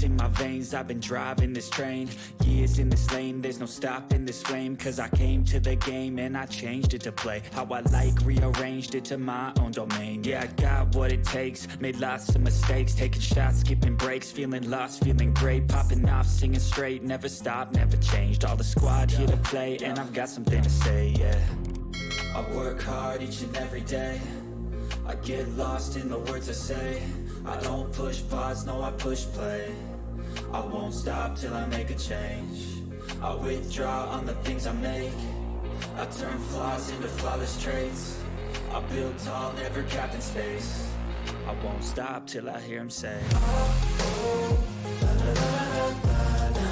ice in my veins, I've been driving this train. Years in this lane, there's no stopping this flame. Cause I came to the game and I changed it to play how I like, rearranged it to my own domain. Yeah, I got what it takes, made lots of mistakes, taking shots, skipping breaks, feeling lost, feeling great, popping off, singing straight, never stopped, never changed. All the squad here to play, and I've got something to say, yeah. I work hard each and every day, I get lost in the words I say. I don't push pause, no, I push play. I won't stop till I make a change. I withdraw on the things I make. I turn flaws into flawless traits. I build tall, never capped in space. I won't stop till I hear him say, oh, oh, la, la, la, la, la, la.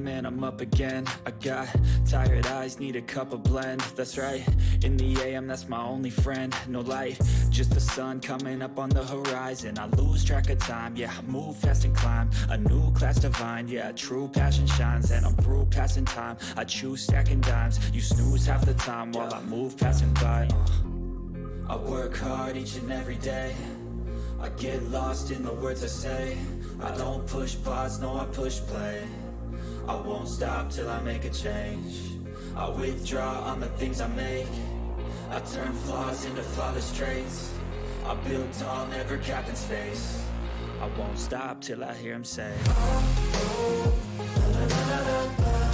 And I'm up again. I got tired eyes, need a cup of blend. That's right, in the AM, that's my only friend. No light, just the sun coming up on the horizon. I lose track of time, yeah, I move fast and climb a new class divine, yeah, true passion shines. And I'm through passing time, I choose stacking dimes. You snooze half the time while I move passing by. I work hard each and every day, I get lost in the words I say. I don't push pause, no, I push play. I won't stop till I make a change. I withdraw on the things I make. I turn flaws into flawless traits. I build tall, never capped in space. I won't stop till I hear him say, oh, oh, la, la, la, la, la.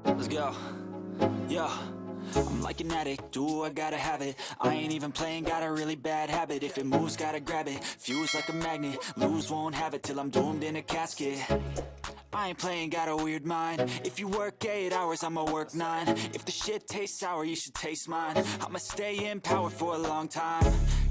Let's go. Yeah, I'm like an addict, do I gotta have it. I ain't even playing, got a really bad habit. If it moves, gotta grab it, fuse like a magnet. Lose, won't have it till I'm doomed in a casket. I ain't playing, got a weird mind. If you work 8 hours, I'ma work 9. If the shit tastes sour, you should taste mine. I'ma stay in power for a long time.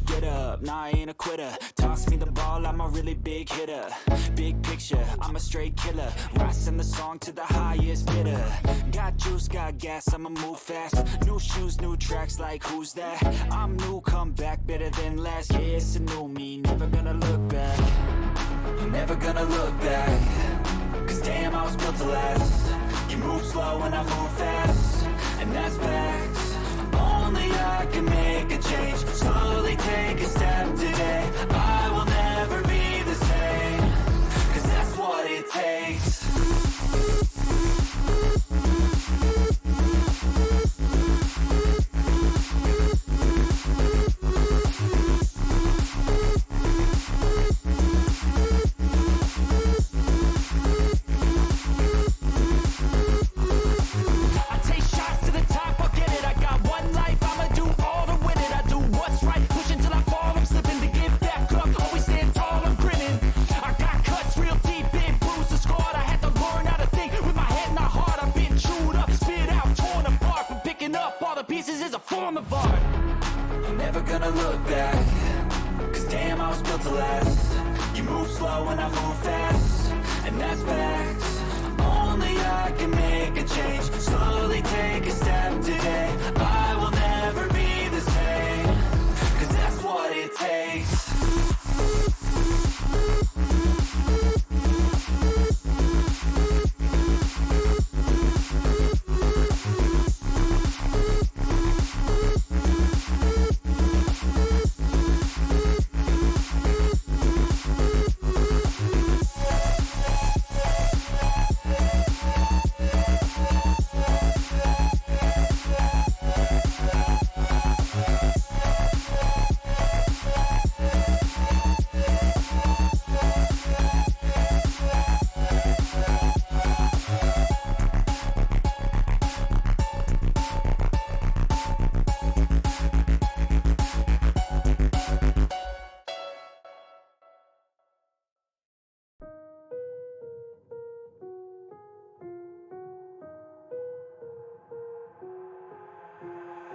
Get up, nah, I ain't a quitter. Toss me the ball, I'm a really big hitter. Big picture, I'm a straight killer. Rising the song to the highest bidder. Got juice, got gas, I'ma move fast. New shoes, new tracks, like who's that? I'm new, come back, better than last. Yeah, it's a new me, never gonna look back. I'm never gonna look back. Cause damn, I was built to last. You move slow and I move fast, and that's facts. Only I can make a change. Slowly take a step today. I will never be the same. Cause that's what it takes.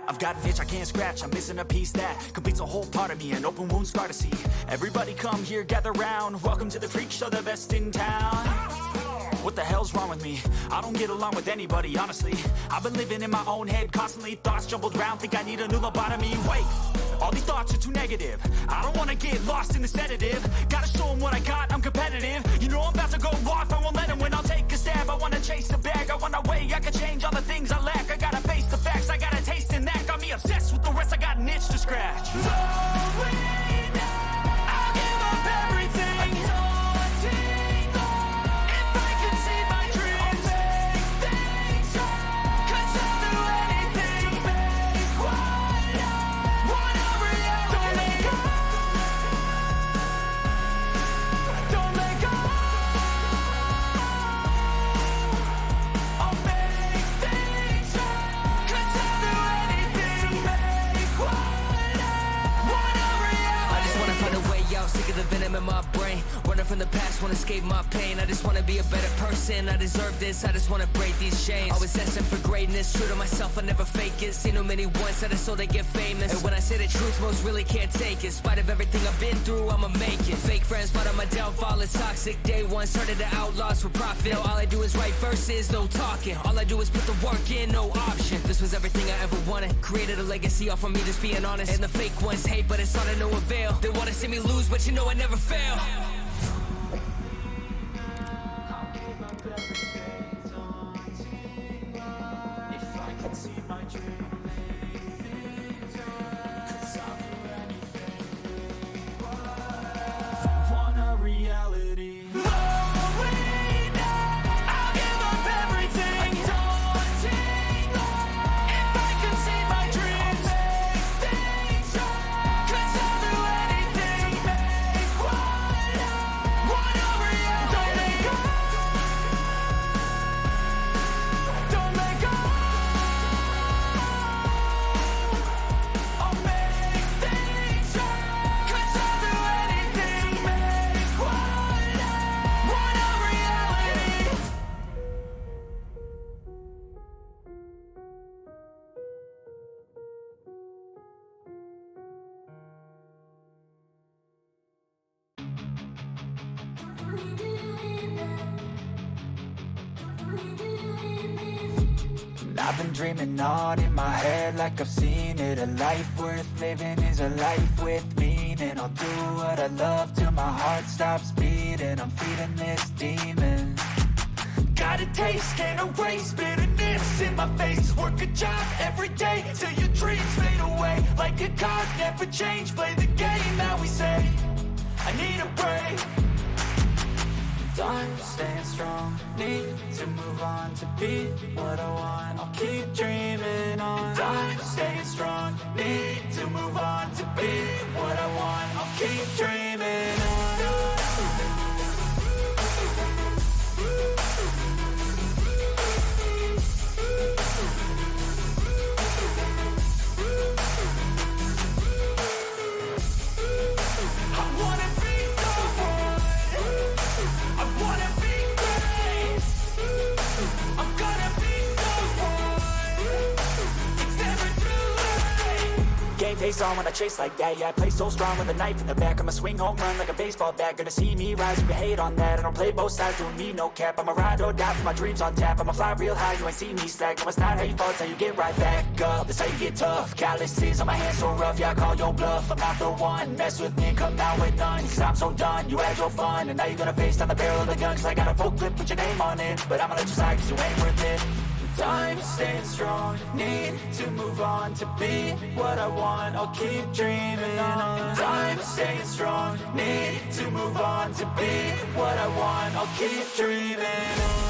I've got an itch I can't scratch, I'm missing a piece that completes a whole part of me, an open wound scar to see. Everybody come here, gather round, welcome to the freak show, the best in town. What the hell's wrong with me? I don't get along with anybody, honestly. I've been living in my own head constantly, thoughts jumbled round, think I need a new lobotomy. Wait, all these thoughts are too negative. I don't wanna get lost in the sedative. Gotta show them what I got, I'm competitive. You know I'm about to go off, I won't let them win, I'll take a stab. I wanna chase the bag, I wanna weigh, I can change all the things I lack. I gotta face the facts, I got a taste in that. Got me obsessed with the rest, I got an itch to scratch. So wait, I'll give up everything. Daunting thought. If I could see my dreams, I'll make things right. 'Cause I'll do anything to make what I want a reality. Don't let go. Don't let go. I'll make things right. 'Cause I'll do anything to make what I want a reality. I just wanna find a way out, sick of the venom in my brain. Running from the past, wanna escape my pain. I just wanna be a better person, I deserve this. I just wanna break these chains. Always asking for greatness, true to myself, I never fake it. Seen too many once that I so they get famous. And when I say the truth, most really can't take it. In spite of everything I've been through, I'ma make it. Fake friends, but on my downfall is toxic. Day one, started the outlaws for profit. Now all I do is write verses, no talking. All I do is put the work in, no option. This was everything I ever wanted. Created a legacy off of me, just being honest. And the fake ones hate, but it's all to no avail. They wanna see me lose, but you know I never fail. I've been dreaming on in my head like I've seen it. A life worth living is a life with meaning. I'll do what I love till my heart stops beating. I'm feeding this demon. Got a taste, can't erase bitterness in my face. Work a job every day till your dreams fade away. Like a card, never change, play the game that we say. I need a break. I'm staying strong, need to move on to be what I want. I'll keep dreaming on. I'm staying strong, need to move on to be what I want. I'll keep dreaming on. Face on when I chase like that, yeah, I play so strong with a knife in the back. I'ma swing home run like a baseball bat. Gonna see me rise, you can hate on that. I don't play both sides, doing me no cap. I'ma ride or die for my dreams on tap. I'ma fly real high, you ain't see me slack. No, it's not how you fall, it's how you get right back up. That's how you get tough. Calluses on my hands so rough, yeah, I call your bluff. I'm not the one, mess with me and come down with none. Cause I'm so done, you had your fun. And now you're gonna face down the barrel of the gun. Cause I got a full clip, put your name on it. But I'ma let you slide cause you ain't worth it. I'm staying strong, need to move on to be what I want. I'll keep dreaming on. I'm staying strong, need to move on to be what I want. I'll keep dreaming on.